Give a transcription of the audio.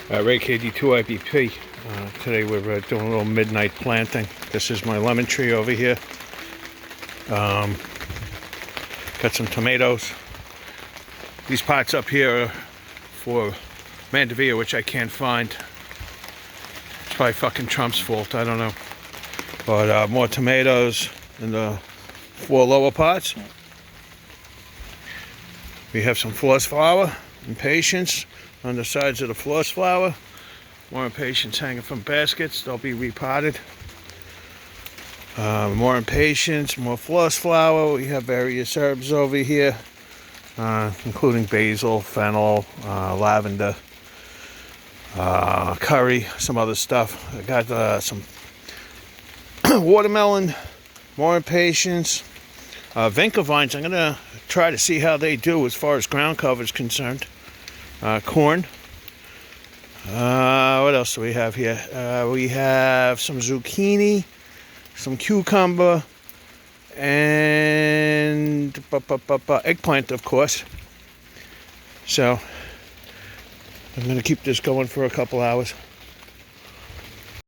Ray KD2 IBP. Today we're doing a little midnight planting. This is my lemon tree over here. Got some tomatoes. These pots up here are for Mandevilla, which I can't find. It's probably fucking Trump's fault, I don't know. But more tomatoes in the 4 lower pots. We have some force flower, impatiens on the sides of the force flower. More impatiens hanging from baskets, they'll be repotted. More impatiens, more force flower. We have various herbs over here, including basil, fennel, lavender, curry, some other stuff. I got some watermelon, more impatiens. Vinca vines, I'm gonna try to see how they do as far as ground cover is concerned. Corn. What else do we have here? We have some zucchini, some cucumber, and eggplant, of course. So I'm gonna keep this going for a couple hours.